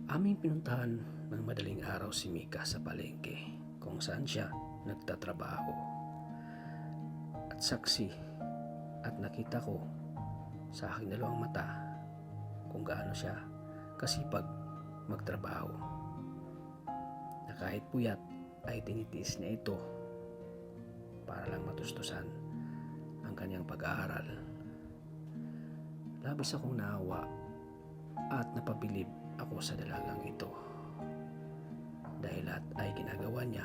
Aming pinuntahan ng madaling araw si Mika sa palengke kung saan siya nagtatrabaho. At saksi at nakita ko sa aking dalawang mata kung gaano siya kasipag magtrabaho. Na kahit puyat ay tinitiis niya ito para lang matustusan ang kanyang pag-aaral. Labis akong naawa at napabilib ako sa dalagang ito dahil lahat ay ginagawa niya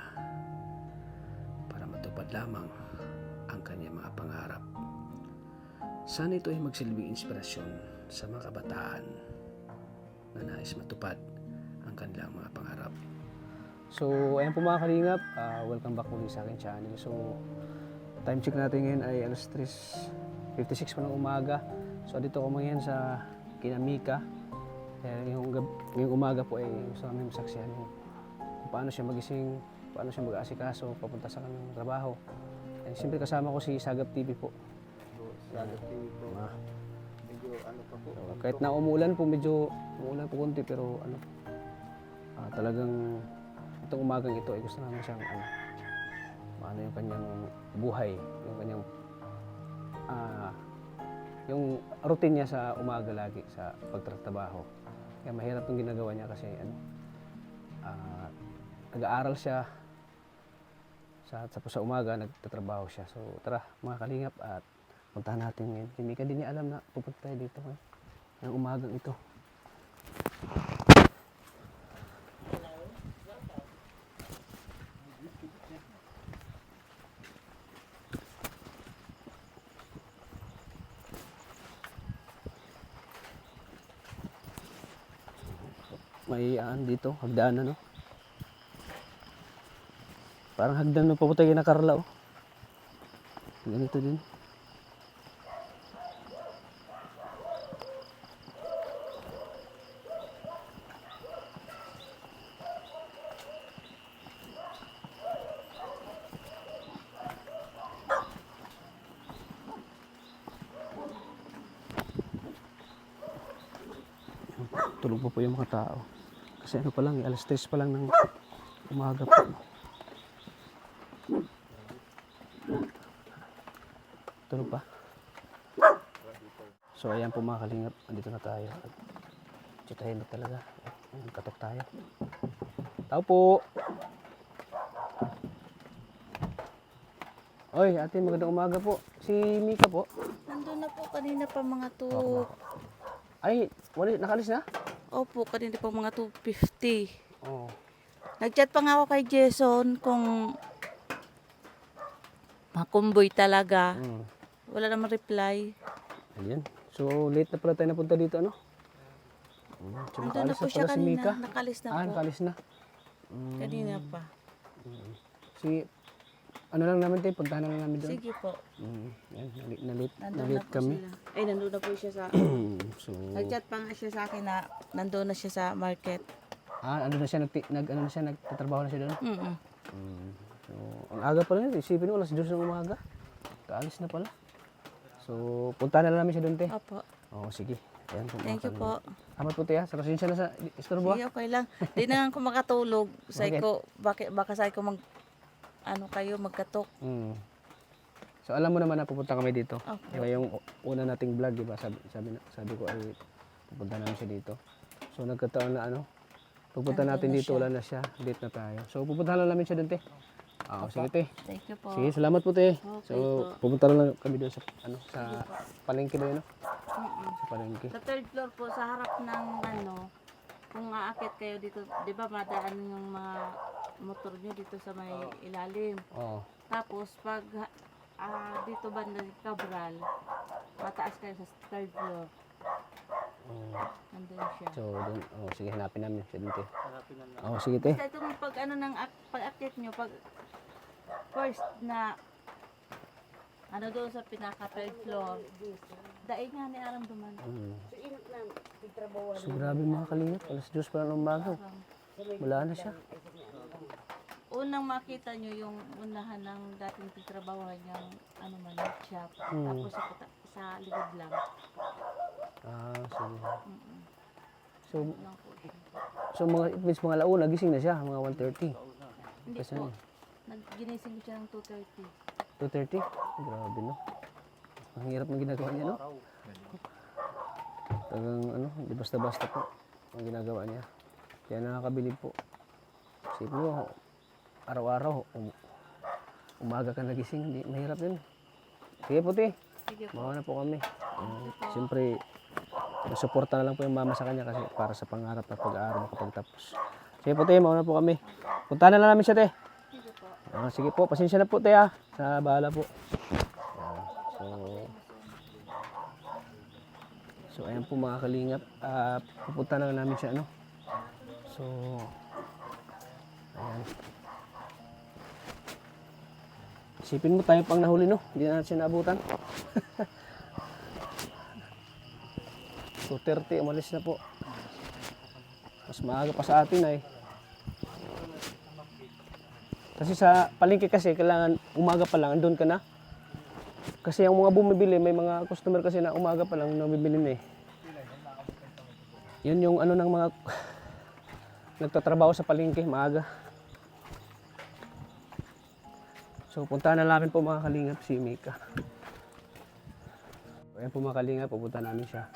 para matupad lamang ang kanyang mga pangarap. Sana ito ay magsilbing inspirasyon sa mga kabataan na nais matupad ang kanilang mga pangarap. So, ayan po mga kalingap, welcome back ulit sa akin channel. So, time check natin ngayon ay alas 3:56 pa ng umaga. So, dito ako ngayon sa Kinamika. Ngayong umaga po ay gusto namin masaksihan kung paano siya magising, paano siya mag-aasikaso, papunta sa kanyang trabaho. Ay, siyempre kasama ko si Sagap TV po. Sagap TV po. Medyo ano pa po. So, kahit na umulan po, medyo umulan po konti, pero ano, talagang itong umagang ito ay gusto namin siyang ano yung kanyang buhay, yung kanyang yung routine niya sa umaga lagi sa pagtatrabaho. Kaya mahirap yung ginagawa niya kasi nag-aaral siya sa umaga, nagtatrabaho siya. So tara mga kalingap at puntahan natin ngayon. Hindi ka din niya alam na pupunta tayo dito ngayong umagang ito. May dito, hagdanan, no? Parang hagdan na papunta kay na Carla, oh. Ganito din. Tulog pa po yung mga tao. Kasi ano pa lang, alas 3 pa lang ng umaga po. Tulog pa. So ayan po mga kalingap, andito na tayo. Tsutahin na talaga. Ayan, katok tayo. Tao po! Oy, ate, magandang umaga po. Si Mika po. Nandun na po kanina pa mga Ay, wala, nakalis na? Opo, kanina pa mga 2:50. Oo. Nag-chat pa nga ako kay Jason kung makumboy talaga. Wala namang reply. Ayan. So, late na pala tayo napunta dito, ano? So, Nandun na nakaalis po siya pala si kanina. Mika. Nakalis na po. Nakalis na. Kanina pa. Si, ano lang namin tayo, puntahan na lang namin doon. Sige po. Yan, Nandun na nalit po kami. sila. Ay, nandun na po siya sa... So, Nag-chat pa nga siya sa akin na nandun na siya sa market. ano na siya, nagtatrabaho na siya doon? Mm-mm. So, ang aga pala yun, isipin mo, alas 2 ng umaga. Kaalis na pala. So, puntahan na lang namin siya doon, te. Opo. Oo, sige. Ayan, Thank you po. Salamat po, te, ha. Sa pasensya na sa istorbo, ha. Sige, okay lang. Di na nga ako makatulog. Say Bakit? ko, baka say ko kayo magkatok. So alam mo naman na pupunta kami dito. Okay. Diba yung una nating vlog, diba? Sabi ko ay pupunta namin siya dito. So nagkataon na pupunta natin na dito, siya. wala na siya, date na tayo. So pupunta na lang namin siya doon, te. Oo, sige, te. Thank you po. Sige, salamat po, te. Okay So po. pupunta na lang kami doon sa palengke ba yun, no? Sa palengke. Sa third floor po, sa harap ng kung aakit kayo dito, di ba madaan yung mga motor nyo dito sa may ilalim. Oo. Tapos pag dito banda ni Cabral, mataas kayo sa third floor. Nandun siya. So doon, sige, hanapin namin siya doon, te. Hanapin na lang. Oo, sige, te. Basta itong pag pag-akit nyo, pag first na doon sa pinaka third floor, daig nga ni Aram duman. So grabe mga kalingap, alas 2 pa lang ng umaga. Wala na siya. Unang makita nyo yung unahan ng dating titrabahohan niyang meat shop. Tapos sa likod lang. Sige. So, Ng food. so mga, it means mga launa, gising na siya, mga 1:30. Hindi Kasi po. Ginising ko siya ng 2:30. 2:30? Grabe, no? Ang hirap ng ginagawa niya, no? Talagang, ano, hindi basta-basta po ang ginagawa niya. Kaya nakakabilib po. Isipin mo, araw-araw, umaga ka nagising, hindi, mahirap din. Sige po, te. Sige po. Mauna po kami. Siyempre, suporta na lang po yung mama sa kanya kasi para sa pangarap na pag-aaral makapagtapos. Sige po, te. Mauna po kami. Puntahan na lang namin siya, te. Sige po. Sige po, pasensya na po, te, ha. Sa bahala po. So, ayan po mga kalingap. Pupunta na lang namin siya, ano. So, ayan. Isipin mo tayo pang nahuli, no? Hindi na natin siya naabutan. 2:30, umalis na po. Mas maaga pa sa atin ay. Kasi sa palengke kasi, kailangan umaga pa lang, andun ka na. Kasi ang mga bumibili, may mga customer kasi na umaga pa lang nabibili na eh. Yun yung ano ng mga nagtatrabaho sa palengke, maaga. So puntahan na namin po mga kalingap si Mika. Ayan po mga kalingap, pupunta namin siya.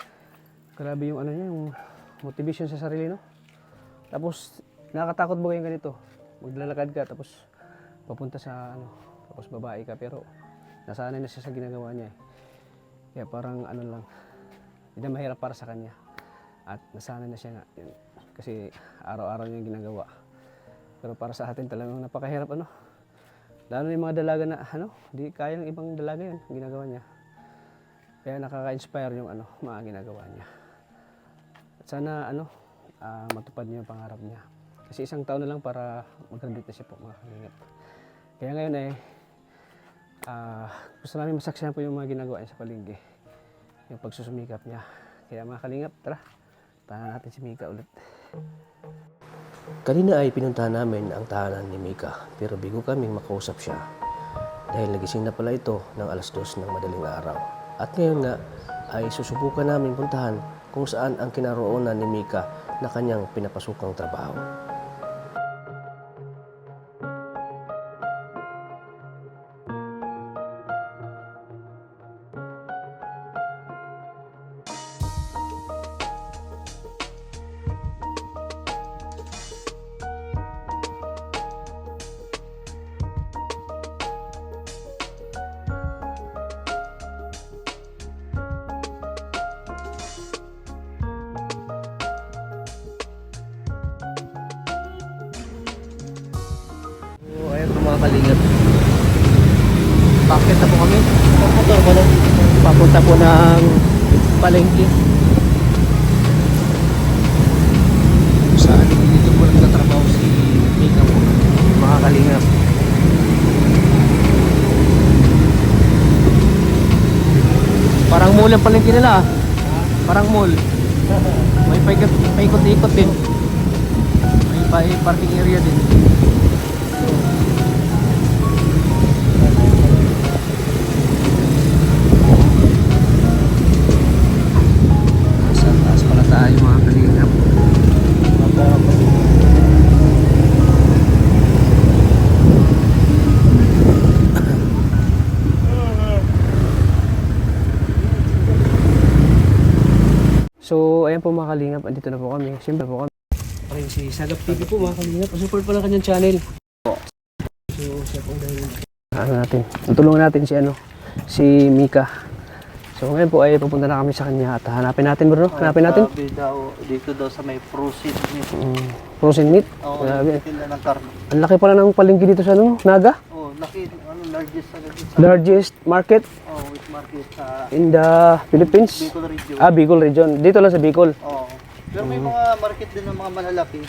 Grabe yung ano niya, yung motivation sa sarili, no? Tapos nakakatakot ba yung ganito? Maglalakad ka tapos papunta sa ano, tapos babae ka pero nasanay na siya sa ginagawa niya eh. Kaya parang ano lang, hindi na mahirap para sa kanya. At nasanay na siya nga, yun. Kasi araw-araw niya yung ginagawa. Pero para sa atin talagang napakahirap ano. Lalo yung mga dalaga na ano, di kaya ng ibang dalaga yun, ang ginagawa niya. Kaya nakaka-inspire yung ano, mga ginagawa niya. At sana ano, matupad niya yung pangarap niya. Kasi isang taon na lang para mag-graduate na siya po mga kalingap. Kaya ngayon eh, gusto namin masaksihan po yung mga ginagawa niya sa palengke. Yung pagsusumikap niya. Kaya mga kalingap, tara, tahanan natin si Mika ulit. Kanina ay pinuntahan namin ang tahanan ni Mika pero bigo kaming makausap siya dahil nagising na pala ito ng 2:00 ng madaling araw. At ngayon nga ay susubukan namin puntahan kung saan ang kinaroonan ni Mika na kanyang pinapasukang trabaho. So, ayan po mga kalingap. Paakit na po kami. Papunta po ng palengke. Saan dito po nagtatrabaho si Mika po. Mga kalingap. Parang mall ang palengke nila ah. Parang mall. May paikot-ikot din. May parking area din. Nasa taas pala tayo mga kalingap. So, ayan po mga kalingap, andito na po kami. Siyempre po kami. Rin si Sagap TV po mga kalingap. Support po ng kanyang channel. So, siya po dahil ano natin, tutulungan natin si Mika. So ngayon po ay pupunta na kami sa kanya at hanapin natin bro, hanapin natin. Sabi daw, dito daw sa may frozen meat. Frozen meat. Oo, Grabe. tinda ng karne. Ang laki pala ng palengke dito sa Naga. Oh, laki, largest agad sa Largest market wheat market sa in the Philippines. Bicol region. Bicol region. Dito lang sa Bicol. Oo. Pero may mga market din ng mga malalaki.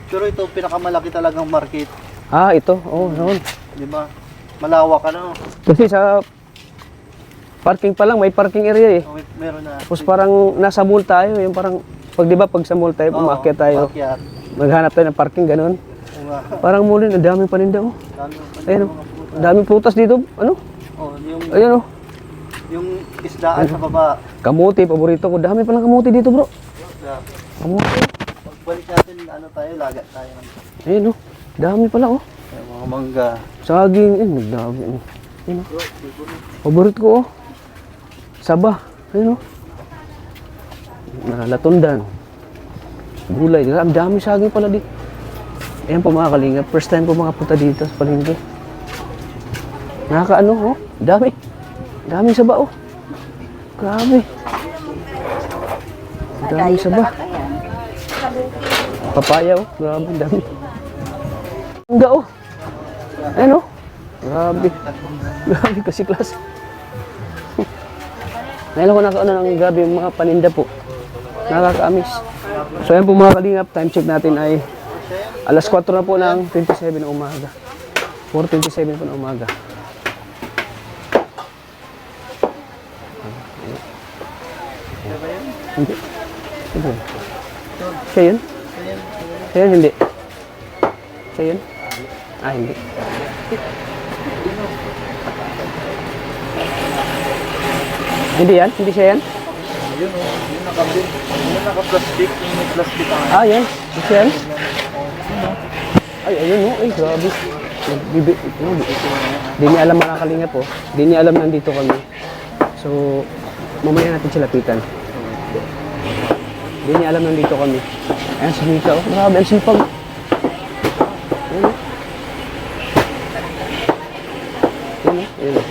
Pero ito, pinakamalaki talagang market. Ito. Oh, noon. Di ba? Malawak ano. Kasi sa parking pa lang, may parking area eh. Oh, meron na. Tapos parang nasa mall tayo, yung parang pag 'di ba pag sa mall tayo, umakyat tayo, Paakyat. maghanap tayo ng parking ganun. Oo nga. Parang mall din, ang daming paninda oh. Dami pa Ayun mga oh. frutas. Ang daming prutas dito. Ano? Oh, Ayun oh. yung isdaan sa baba. Kamuti, paborito ko. Dami palang kamuti dito, bro. Yeah. Kamuti. Pagbalik natin, ano tayo, lagat tayo ng Ayun oh. Dami pala oh. mga mangga. Saging. Nagdami. Ayun oh. Paborito ko oh. Saba. Ayun oh. Latundan. Gulay. Ang dami saging pala dito. Ayan po mga kalingap. First time ko makapunta dito sa palengke. Nakakaano oh. Dami. Daming saba oh. Grabe. Daming saba. Papaya oh. Grabe. Dami. Mangga oh. Ayan oh. Grabe. Grabe kasi klase. Ngayon ko nakaano ng grabe yung mga paninda po. Nakakaamis. So ayan po mga kalingap, time check natin ay alas 4 na po ng 27 ng umaga. 4:27 po ng umaga. Hindi. Hindi. Siya yun? Siya yun, hindi. Siya yun? Ah, hindi. Hindi yan? Hindi siya yan? Yun o, yung nakabit. Yung naka-plastic, yung may plastic ang Ah, yan. Hindi siya yan? Ay, ayun o. Ay, grabe. Di niya alam mga kalingap po. Di niya alam nandito kami. So, mamaya natin siya lapitan. Di niya alam nandito kami. Ayan, si Mika. Oh, grabe, ang sipag. Ayun o. Ayun o. Ayun o.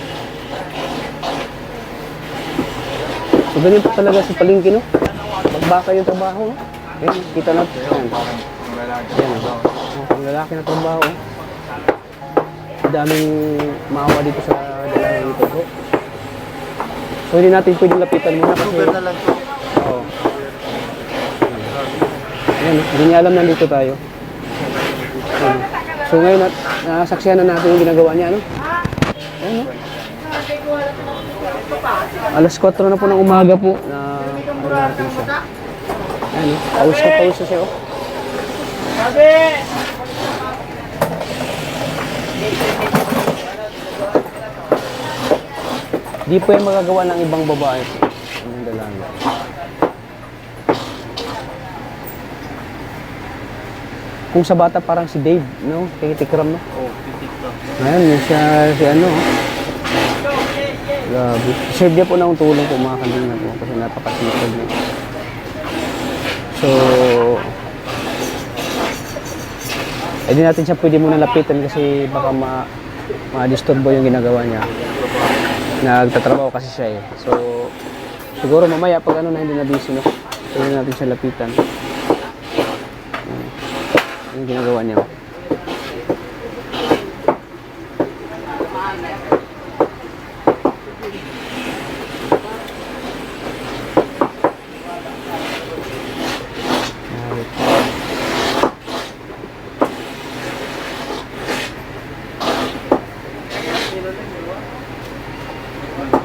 So, ganyan po talaga sa palengke, no? Magbaka yung trabaho, no? Ayan, kita natin. Ayan. Ayan, o. Pang lalaki na trabaho. Daming maawa dito sa dalawa dito po. So, hindi natin pwedeng lapitan muna kasi... Uber na lang to. Oo. Ayan, hindi niya alam nandito tayo. Ayan. So, ngayon, nasaksihan na natin yung ginagawa niya, ano? Ayan, no? Alas 4 na po ng umaga po na ano natin siya. Ayan, no? Pawis na pawis na siya, oh. Di po yung magagawa ng ibang babae. Anong dalaga. Kung sa bata parang si Dave, no? Tikitikram, no? Oh, titik lang. Ayan, yun siya, si ano, oh. Grabe. Serve niya po ng tulong po mga kalingap po kasi napakasipag niya. So, hindi natin siya pwede muna lapitan kasi baka ma-disturbo yung ginagawa niya. Nagtatrabaho kasi siya eh. So, siguro mamaya pag ano na hindi na busy, no? Pwede natin siya lapitan. Yung ginagawa niya.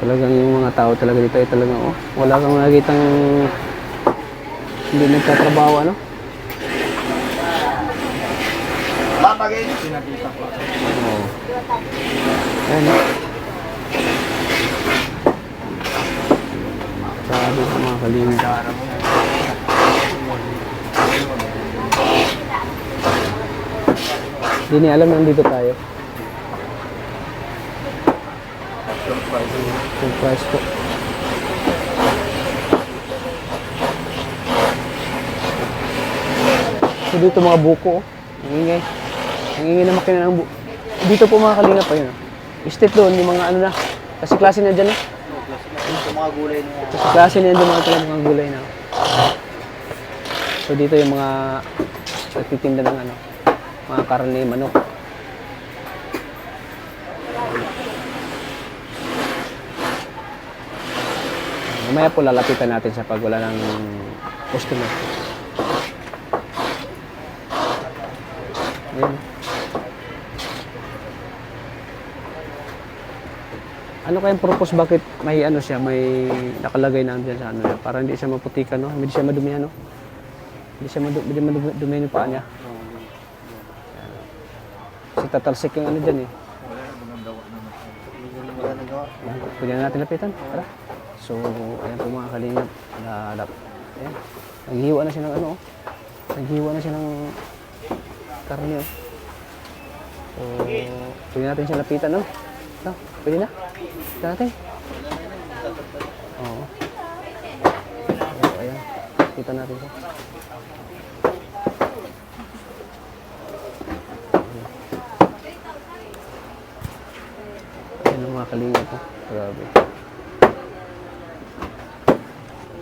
Talagang yung mga tao talaga dito ay talagang oh, wala kang nakikitang hindi nagtatrabaho ano. Babagay. Pinakita ko. Oo. Ayan. Sabi sa mga kalingap. Hindi niya alam nandito tayo. Surprise po. So dito mga buko, oh. Nangingay. Nangingay na makina ng buko. Dito po mga kalingap pa yun. Estate doon, yung mga ano na. Kasi klase na dyan, oh. Sa mga gulay na yan. Kasi klase na yun mga gulay na. So dito yung mga nagtitinda ng ano, mga karne, manok. Mamaya po lalapitan natin sa pag wala ng customer. Ayan. Ano kayang purpose bakit may ano siya, may nakalagay na dyan sa ano yan? Para hindi siya maputikan, no? Hindi siya madumihan, no? Hindi siya madumihan yung paa niya. Kasi tatalsik yung ano dyan, eh. Wala nagawa. Pwede na natin lapitan. Tara. So, ayan po mga kalingap. Ayan. Naghihiwa na siya ng ano, oh. Naghiwa na siya ng karne. Oh. So, pwede natin siya lapitan, no? Ito, pwede na? Pwede natin? Oo. So, ayan. Kita natin siya. Ayan ang mga kalinga po. Grabe.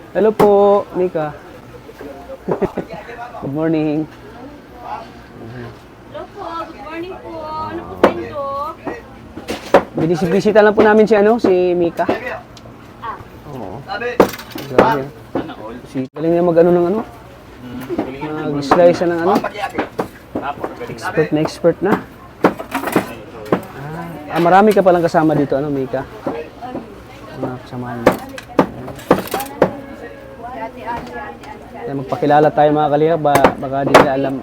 Hello po, Mika. Good morning. Hello po, good morning po. Ano po sa inyo? Binisibisita lang po namin si Mika. Oo. Grabe. Si galing niya mag-ano ng ano. Mag-slice ng ano. Expert na. Marami ka palang kasama dito, Mika. Mga kasamahan mo. Kaya magpakilala tayo mga kalingap, baka di nila alam.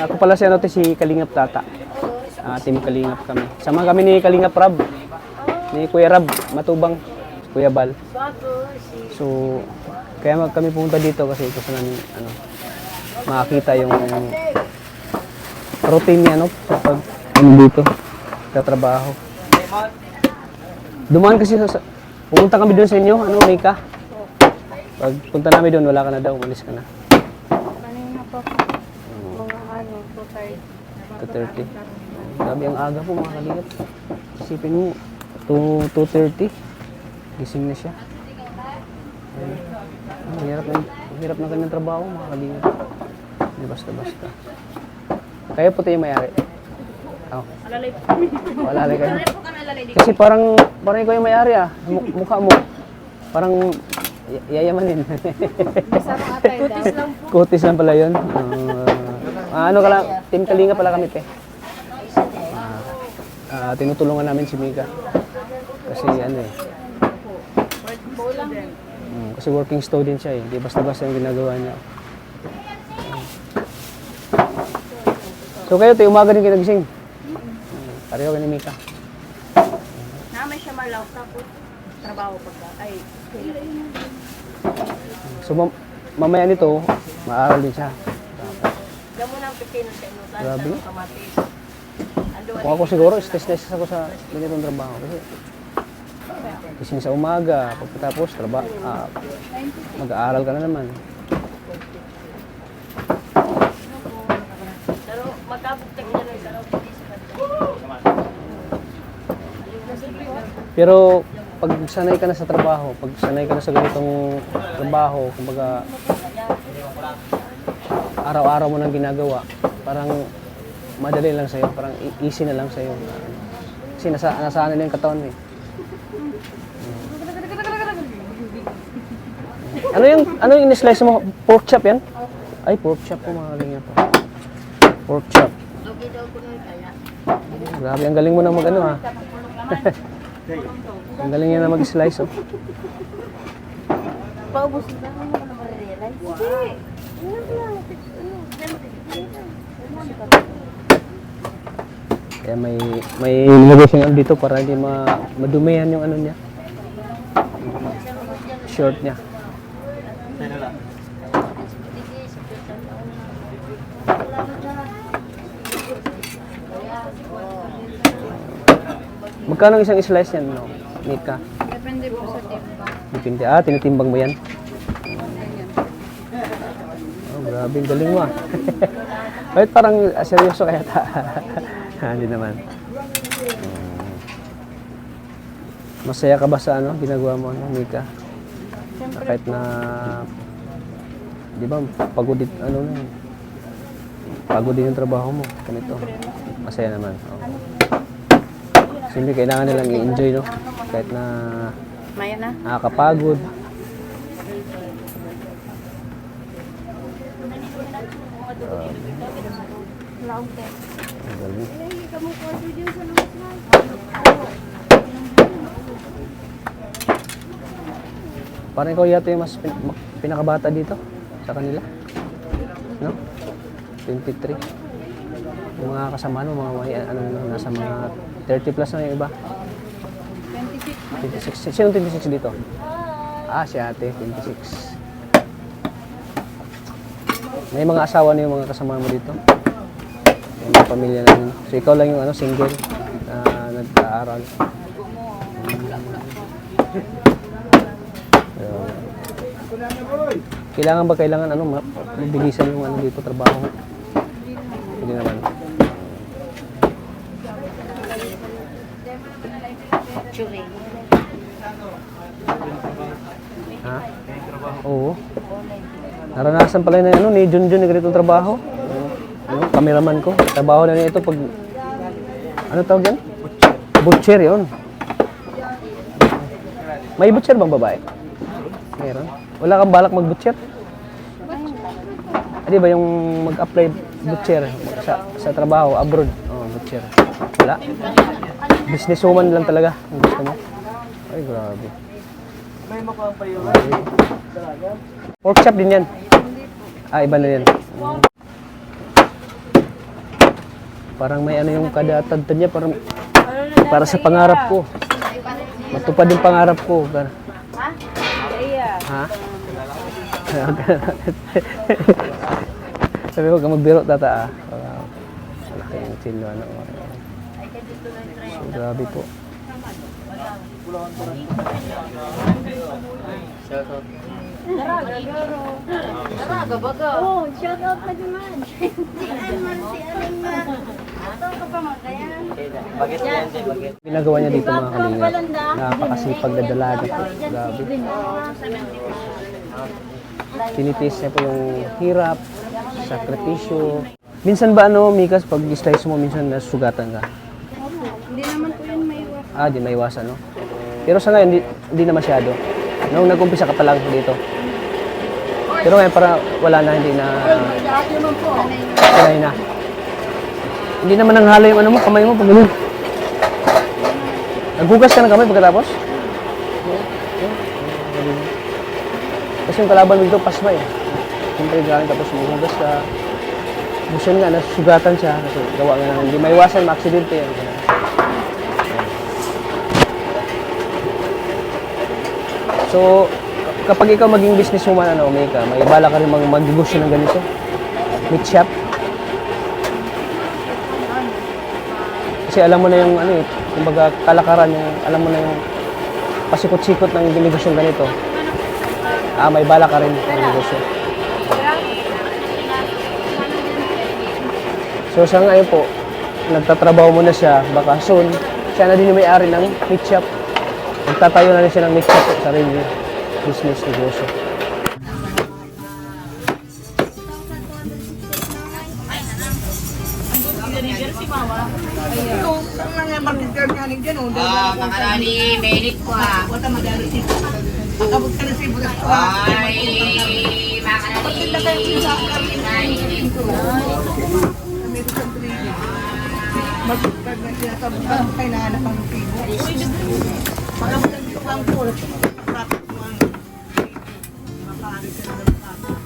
Ako pala si Kalingap Tata. Team Kalingap kami. Sama kami ni Kalingap Rab. Ni Kuya Rab, Matubang, Kuya Bal. So, kaya kami pumunta dito kasi gusto namin makakita yung routine niya sa pag dito sa trabaho. Dumaan kasi pumunta kami doon sa inyo, Mika. Pag punta namin doon, wala ka na daw, umalis ka na. Kanina pa po. Mga 2:30. 2:30. Grabe ang aga po mga kalingap. Isipin mo, 2:30. Gising na siya. Ang hirap ng kanyang trabaho mga kalingap. Hindi basta-basta. Kaya po tayo may-ari. Alalay po. Alalay kayo. Alalay po kami alalay dito. Kasi parang ikaw yung may-ari mukha mo. Parang yayamanin. Kutis lang po. Kutis lang pala yun. Ano ka lang, Team Kalinga pala kami, te. Tinutulungan namin si Mika. Kasi kasi working student siya eh. Di basta-basta yung ginagawa niya. So kayo, te, umaga din kayo nagising. Pareho ka ni Mika. Naman siya malaw tapos trabaho pagka. Ay, So mamaya nito, maaral din siya. gamo ng pipino sa inyo. Grabe. Kamatis. Kung ako siguro, stress ako sa ganitong trabaho. Kasi gising sa umaga, pagkatapos mag-aaral ka na naman. Pero magkabugtag niya lang sa loob. Pero pag sanay ka na sa trabaho, pag sanay ka na sa ganitong trabaho, kumbaga araw-araw mo nang ginagawa, parang madali lang sa'yo, parang easy na lang sa'yo. Kasi nasanay na yung katawan mo eh. Ano yung in-slice mo? Pork chop yan? Ay, pork chop po mga ganyan po. Pork chop. Okay daw ko na kaya. Grabe, ang galing mo na mag-ano ha. Ang galing niya na mag-slice oh. Paubos na ba? Ano ka na ma-realize? Hindi. Kaya may nilagay siyang ano dito para hindi madumihan yung ano niya. Short niya. Magkano isang slice yan, Mika? Depende po sa timba. Depende. Tinitimbang mo yan? Oh, grabe, ang galing mo ah. Bakit parang seryoso kaya ta? Hindi naman. Masaya ka ba sa ginagawa mo, Mika? Kahit na, di ba, pagod din, pagod din yung trabaho mo. Ganito. Masaya naman. Oh. Siyempre, kailangan nilang i-enjoy, no? Kahit na Maya na. nakakapagod. Ang galing. Parang ikaw yata yung mas pinakabata dito sa kanila. No? 23. Yung mga kasama mo, nasa mga 30 plus na yung iba. 26. Sino 26 dito? Si ate, 26. May mga asawa na yung mga kasama mo dito? Yung mga pamilya na yun. So ikaw lang yung ano, single na nag-aaral. Kailangan ano, mabilisan yung ano dito, trabaho? Hindi naman. Chewing. Ha? Oo. Naranasan pala na ano, ni Junjun na ganitong trabaho. Ano, cameraman ko. Trabaho na niya ito pag... Ano tawag yan? Butcher yun. May butcher bang babae? Meron. Wala kang balak mag-butcher? Di ba yung mag-apply butcher sa trabaho abroad? Oh, butcher. Wala. Businesswoman lang talaga ang gusto mo. Ay, grabe. Pork chop din yan. Ah, iba na yan. Parang may ano yung kada tadtad niya, parang para sa pangarap ko. Matupad yung pangarap ko. Ha? Sabi ko, magbiro tata ah. Malaki yung chilo, ano. So, grabe po. Daraga baga. Oh, shout out na naman. Si Alman, si Alma. Ito ka pa magayan. Ginagawa niya dito mga kalinga. Napakasipag na dalaga po. Grabe. Tinitiis niya po yung hirap, sakripisyo. Minsan ba ano, Mikas, pag slice mo, minsan nasugatan ka? Hindi naman po yun may work. Ah, di may iwasan, no? Pero sa ngayon, hindi na masyado. Nung nag-umpisa ka pa lang dito. Pero ngayon, para wala na, hindi na... Sanay na. Hindi naman nanghalo yung ano mo, kamay mo, pag ganun. Naghugas ka ng kamay pagkatapos? Kasi yung kalaban mo dito, pasma eh. Siyempre galing tapos maghugas ka. Gusto nga, nasugatan siya. Kasi gawa nga na, hindi maiwasan, ma-aksidente yan. So, kapag ikaw maging businesswoman, ano, may bala ka rin mag-negosyo ng ganito. Meat shop. Kasi alam mo na yung, ano eh, kumbaga kalakaran, yung, alam mo na yung pasikot-sikot ng negosyong ganito. Ah, may bala ka rin ng negosyo. So, sa ngayon po, nagtatrabaho muna siya, baka soon, siya na din yung may-ari ng meat shop. Magtatayo na rin siya ng meat shop sa sarili business negosyo. Makarani, merit ko ah. Makabot ka na sa ibugas ko ah. Ay, makarani. Magpag na siya sa bukas, kaya nahanap ang pibo. Makabot ka dito ang pool. Kapit mo ang mapahari ka na ng kapit.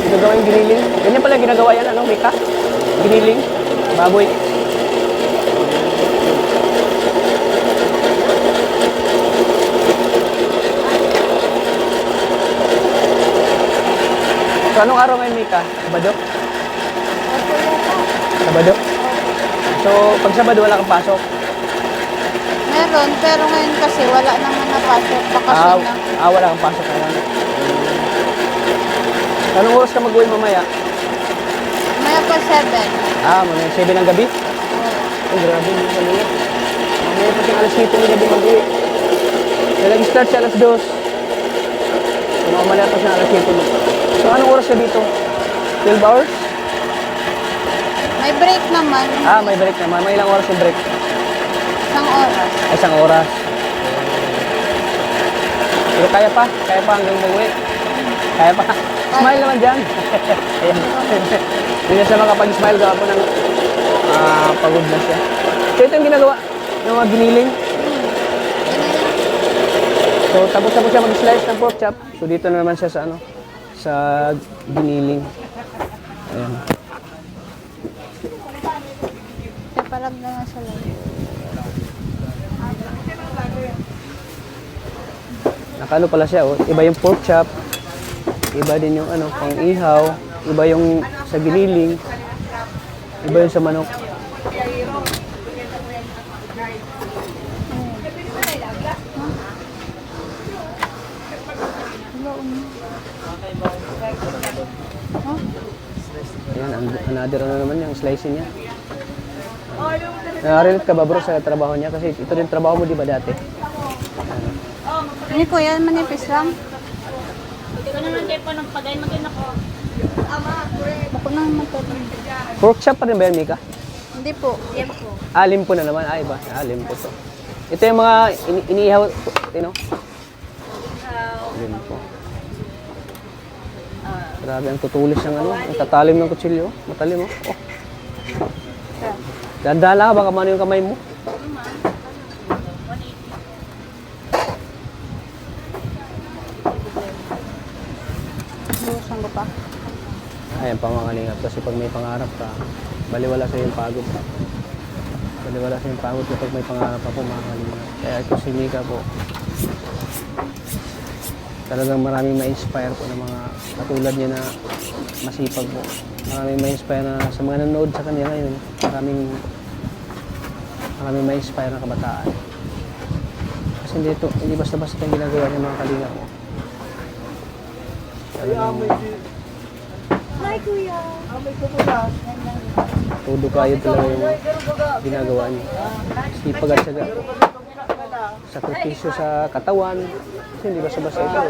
Ginagawa yung giniling. Ganyan pala ginagawa yan, ano, Mika? Giniling, baboy. So, anong araw ngayon, Mika? Sabado? Sabado? So, pag Sabado, wala kang pasok? Meron, pero ngayon kasi wala naman napasok. Bakasyon na. Wala kang pasok ngayon. Anong oras ka mag-uwi mamaya? Maya pa 7. Mamaya 7 ng gabi? Ay, grabe yung kanina. Mamaya pa siyang alas 7 ng gabi mag-uwi. Kaya nag-start siya alas 2. So, mamaya pa siyang alas 7. So, anong oras ka dito? 12 hours? May break naman. May break naman. May ilang oras yung break? Isang oras. Ay, isang oras. Pero kaya pa hanggang umuwi. Kaya pa. Smile naman dyan. Ayan. Hindi na siya makapag-smile gawa po ng pagod na siya. So ito yung ginagawa ng mga giniling. So tapos na po siya mag-slice ng pork chop. So dito na naman siya sa ano, sa giniling. Ayan. Papalag na nga sa lalo. Nakano pala siya, oh. Iba yung pork chop, iba din yung ano, pang ihaw, iba yung sa giniling, iba yung sa manok. Ayan, another ano naman yung slicing niya. Nakarelate ka ba bro sa trabaho niya? Kasi ito rin trabaho mo di ba dati? Ini kuya, manipis lang. Ito naman kayo pa ng pagay maganda ko. Bako na naman to. Pork chop pa rin ba yan, Mika? Hindi po. Yan po. Limpo na naman. Iba. Limpo to. Ito yung mga iniihaw, you know? Limpo. Grabe, ang tutulis ng ano. Ang tatalim ng kutsilyo. Matalim, oh. Oh. Dandala ka, baka mano yung kamay mo. Busan ko pa. Ayan, pangangalingap. Kasi pag may pangarap ka, baliwala sa yung pagod. Baliwala sa yung pagod kapag may pangarap ka po, mangangalingap. Kaya ito si Mika po. Talagang maraming ma-inspire po ng mga katulad niya na masipag po. Maraming ma-inspire na sa mga nanonood sa kanya ngayon. Maraming ma-inspire na kabataan. Kasi hindi basta-basta yung ginagawa ng mga kalinga mo. Hi kuya. Todo kayo talaga yung ginagawa niya. Sipag at syaga. Sakripisyo sa katawan. Kasi hindi basta-basta ito.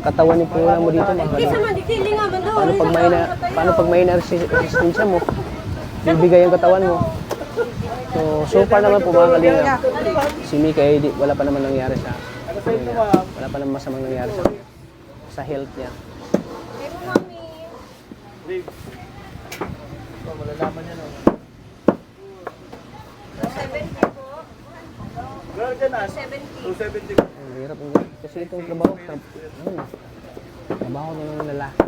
Katawan niyo po lang mo dito. Paano pag may resistensya mo? Bibigay ang katawan mo. So far naman po mga kalinga. Si Mika wala pa naman nangyari sa wala pa naman masamang nangyari sa health niya. Malalaman niya no. Ang hirap ang kasi itong trabaho trabaho na ng lalaki.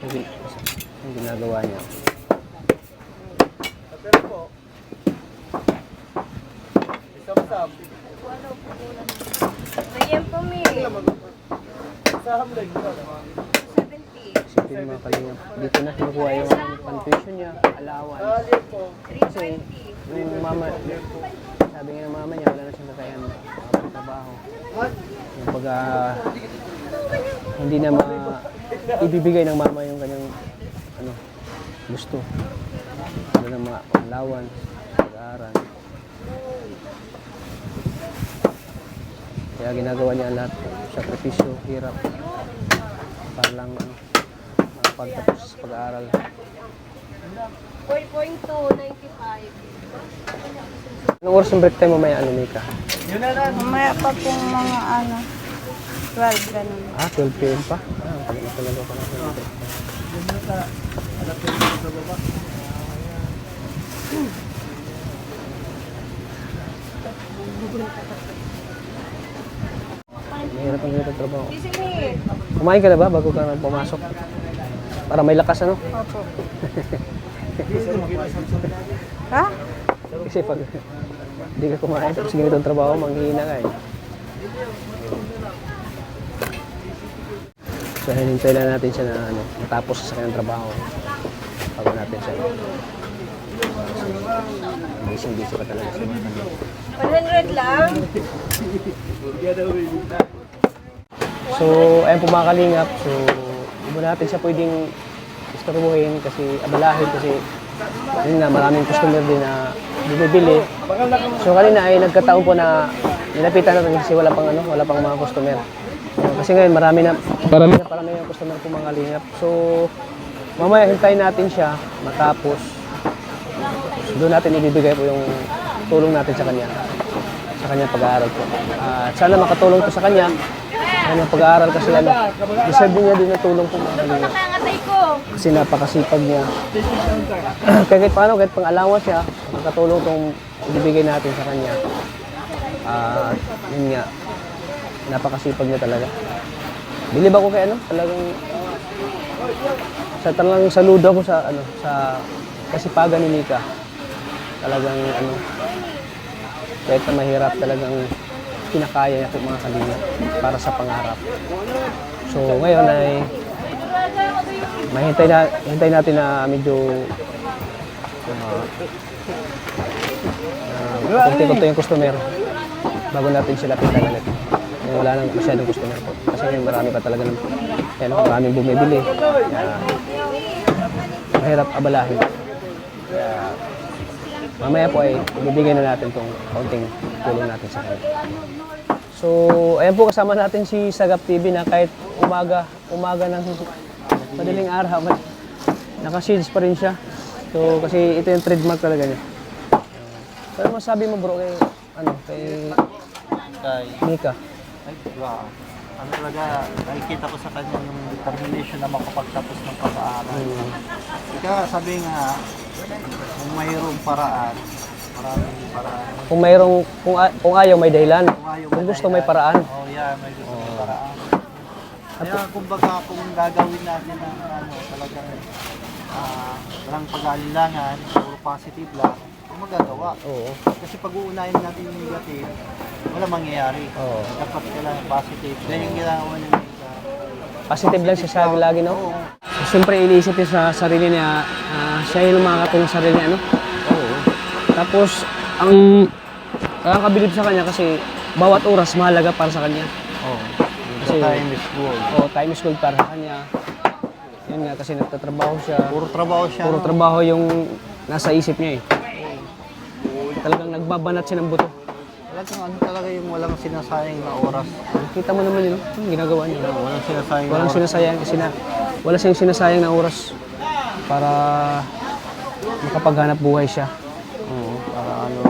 Kasi ang ginagawa niya. Pero po, isam-sam. Ayan po mi. Sa hamlag ko. Isipin mga kalingap. Dito na kinukuha yung confusion niya, allowance. Alin po. Kasi yung mama, sabi nga ng mama niya, wala na siyang kakayan trabaho. Yung pag hindi na ibibigay ng mama yung kanyang gusto. Wala na mga allowance, pag-aaral. Kaya ginagawa niya lahat, sakripisyo, hirap. Para lang makapagtapos sa pag-aaral. 4.295. Anong oras yung break time mamaya, Mika? Yun na lang. Mamaya pa pong mga 12 ganun. 12 p.m. pa? Talaga pa na. Yun na sa alam ko sa baba. Mahirap ang hirap ang trabaho. Kumain ka na ba bago ka pumasok? Para may lakas ano? Opo. Ha? Kasi pag hindi ka kumain tapos ganitong trabaho, manghihina ka eh. So hinintay lang natin siya na matapos sa kanyang trabaho. Bago natin siya. Busy pa talaga siya. 100 lang? So, ayun po mga kalingap. So, hindi mo natin siya pwedeng istorbohin kasi abalahin kasi yun nga, maraming customer din na bumibili. So, kanina ay nagkataon po na nilapitan natin kasi wala pang mga customer. Kasi ngayon marami na yung customer po mga kalingap. So, mamaya hintayin natin siya matapos. So, doon natin ibibigay po yung tulong natin sa kanya. So, sa kanyang pag-aaral po. At sana makatulong to sa kanya sa kanyang pag-aaral kasi ano, deserve niya din ng tulong po mga kalingap. Nangatay ko. Kasi napakasipag niya. Kahit paano, kahit pang-alawa siya, makatulong itong ibibigay natin sa kanya. At yun nga, napakasipag niya talaga. Bilib ako kay ano, talagang saludo ako sa ano, sa kasipagan ni Mika. Talagang ano, kahit na mahirap talagang kinakaya niya po mga kalingap para sa pangarap. So ngayon ay hintay natin na medyo kunti-kunti yung customer bago natin sila pitan ulit. Yung wala nang masyadong customer po. Kasi marami pa talaga ng maraming bumibili. Kaya, mahirap abalahin. Kaya, mamaya po ay ibibigay na natin itong kaunting tulong natin sa kanya. So, ayan po kasama natin si Sagap TV na kahit umaga ng madaling araw, naka-shades pa rin siya. So, kasi ito yung trademark talaga niya. Pero masabi mo bro kay Mika? Ay, wow. Ano talaga, nakikita ko sa kanya yung determination na makapagtapos ng pag-aaral. Ika, sabi nga, kung mayroong paraan, maraming paraan. Kung ayaw may dahilan. ayaw Kung gusto may paraan. Oh, yeah, may gusto may paraan. Kaya kumbaga, kung gagawin natin ng talagang walang pag-aalinlangan, puro positive lang, kung magagawa. Oo. Kasi pag uunahin natin yung negative, wala mangyayari. Oo. Dapat kailangan positive. Then yung ginagawa niya Positive lang siya sabi lagi, no? Oo. So, siyempre, iniisip niya sa sarili niya, siya yung makakatulong sa sarili niya, ano? Oo. Tapos, ang nakakabilib sa kanya kasi bawat oras mahalaga para sa kanya. Oo. Kasi- Kasi time is gold. O, time is gold para sa kanya. Yun nga, kasi nagtatrabaho siya. Puro trabaho siya. Puro trabaho yung nasa isip niya eh. Talagang nagbabanat siya ng buto. Talagang ano talaga yung walang sinasayang na oras. Kita mo naman yun, yung ginagawa niya. Walang sinasayang na Walang oras. sinasayang, wala siyang sinasayang na oras para makapaghanap buhay siya. Oo. Para ano,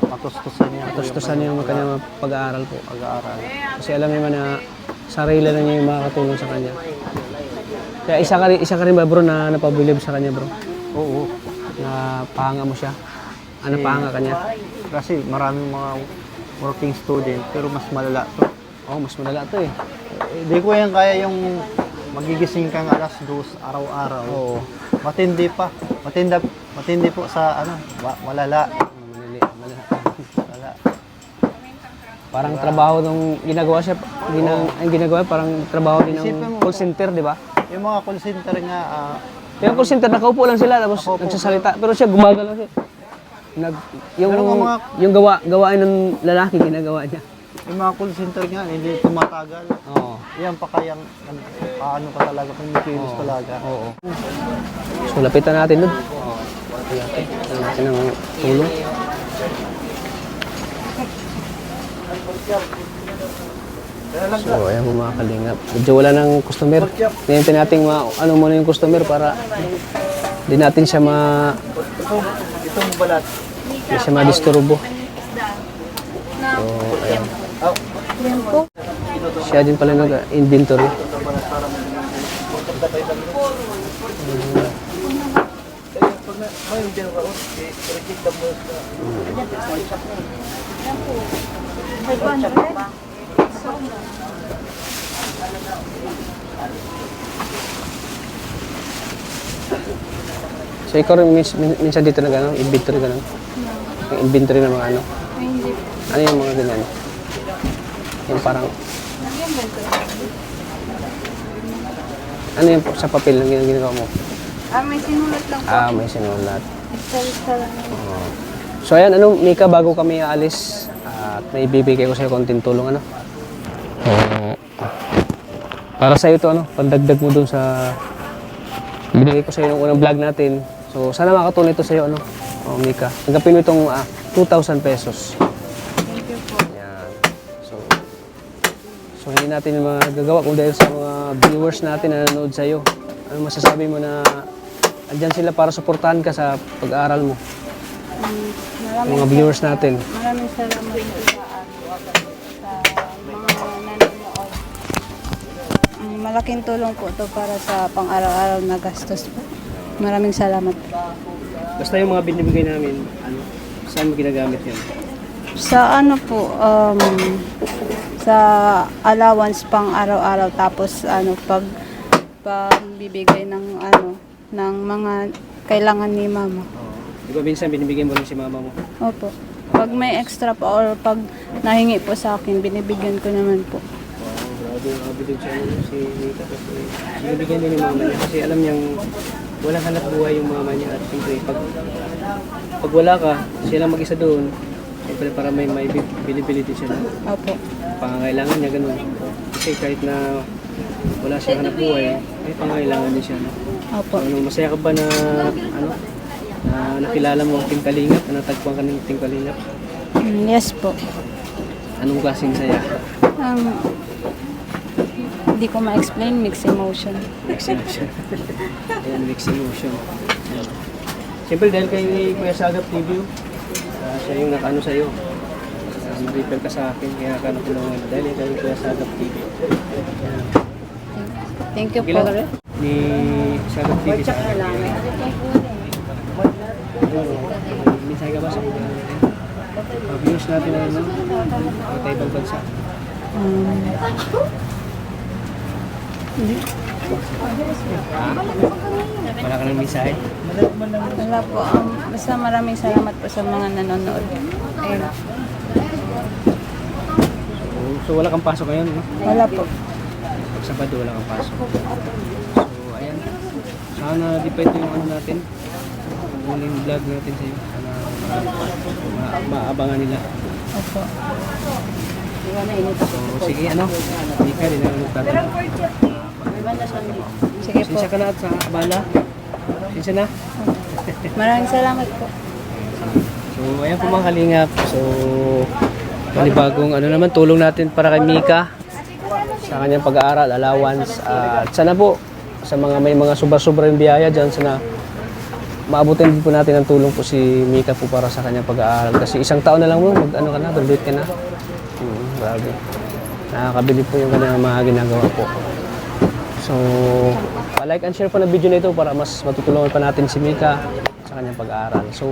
matustusan niya. Tustusan niya yung kanyang pag-aaral po. Pag-aaral. Kasi alam niya na sarili na niya yung makakatulong sa kanya. Kaya isa ka rin ba bro na napabilib sa kanya bro? Oo. Na pahanga mo siya? Ano pahanga ka niya? Kasi maraming mga working student pero mas malala to. Oh, mas malala to eh. Hindi ko yan kaya yung magigising kang alas 2 araw-araw. Oo. Matindi pa. Matindi po sa ano, malala. Malala. Malala. Parang trabaho nung ginagawa siya, ang ginagawa parang trabaho din Isipin ng mo, call center, di ba? Yung mga call center nga, Yung call center, nakaupo lang sila, tapos nagsasalita. Pero siya, gumagalaw siya. Yung, Pero mga- yung gawain ng lalaki, ginagawa niya. yung mga call center nga, hindi tumatagal. Oo. Yan pa kayang, ano ka talaga, kung kilos talaga. Oo. So, lapitan natin doon. Lapitan natin ng tulong. So, ayan po mga kalingap. Medyo wala ng customer. Ngayon natin ano muna yung customer para di natin siya Itong balat. di siya ma-disturbo. So, ayan. Siya din pala nag-inventory. So, ikaw rin minsan dito na gano'n, inventory gano'n? Yung inventory ng mga ano? Hindi. Ano yung mga ganyan? Yung parang... Ano yung sa papel na ginagawa mo? May sinulat lang po. May sinulat. Isa lang. So ayan, Mika, bago kami aalis, at may ibibigay ko sa'yo konting tulong, ano? Para sa'yo ito, pandagdag mo dun sa... Binigay ko sa'yo yung unang vlog natin. So sana makatulong ito sa'yo, Mika. Tanggapin mo itong 2,000 pesos. Thank you po. Ayan. So hindi natin magagawa kung dahil sa mga viewers natin na nanonood sa'yo. Ano masasabi mo na andyan sila para suportahan ka sa pag-aaral mo? Mga viewers natin. Maraming salamat po sa sa mga nanonood. Malaking tulong po to para sa pang-araw-araw na gastos po. Maraming salamat po. Basta yung mga binibigay namin, ano, saan mo ginagamit yun? Sa ano po, sa allowance pang araw-araw, tapos ano, pag bibigay ng ano, ng mga kailangan ni mama. Di ba minsan binibigyan mo rin si mama mo? Opo. Pag may extra pa or pag nahingi po sa akin, binibigyan ko naman po. Grabe din siya si Mika kasi binibigyan din ni mama niya kasi alam niyang walang hanap buhay yung mama niya at siyempre pag wala ka, siya lang mag-isa doon, siyempre para may bili-bili din siya ng Opo. pangangailangan niya ganun. Kasi kahit na wala siyang hanap buhay, may pangangailangan din siya. No? Opo. So, masaya ka ba na ano na nakilala mo ang Team Kalingap, na natagpuan ka ng Team Kalingap? Yes po. Anong klaseng saya? Hindi ko ma-explain, mixed emotion. Mixed emotion. Ayan, mixed emotion. Siyempre dahil kay Kuya Sagap TV, siya yung nakano sa'yo. Refer ka sa akin, kaya ka nakulungan. Dahil kay Kuya Sagap TV. Thank you po. Kilala ka ni Sagap TV sa akin. Minsan ka ba sa views natin na ano, sa ibang bansa? Wala ka ng mensahe? Wala po. Basta maraming salamat po sa mga nanonood. Ayun. So wala kang pasok ngayon, no? Wala po. Pag Sabado wala kang pasok. So ayan. Sana di pa ito yung ano natin. Huling vlog natin sa iyo. Sana maabangan nila. Opo. So sige ano, Mika, din na nagtatanong. Sige po. Sinsya ka na at sa abala. Sinsya na. Maraming salamat po. So ayan po mga kalingap. So panibagong ano naman tulong natin para kay Mika sa kanyang pag-aaral, allowance, at sana po sa mga may mga sobra-sobra yung biyaya dyan, sana maabutin din po natin ang tulong po si Mika po para sa kanyang pag-aaral kasi isang taon na lang mo, mag-ano ka na, graduate ka na. Grabe. Nakakabili po yung kanyang mga ginagawa po. So, like and share po na video na ito para mas matutulungan pa natin si Mika sa kanyang pag-aaral. So,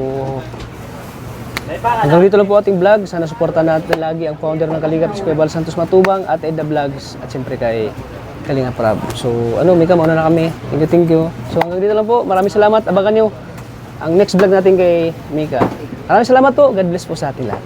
hanggang dito lang po ating vlog. Sana suportahan natin lagi ang founder ng Kalingap, si Kuya Bal Santos Matubang, at Edda Vlogs, at siyempre kay Kalingap Rab. So, Mika, mauna na kami. Thank you. So, hanggang dito lang po. Maraming salamat. Abangan nyo ang next vlog natin kay Mika. Maraming salamat po. God bless po sa ating lahat.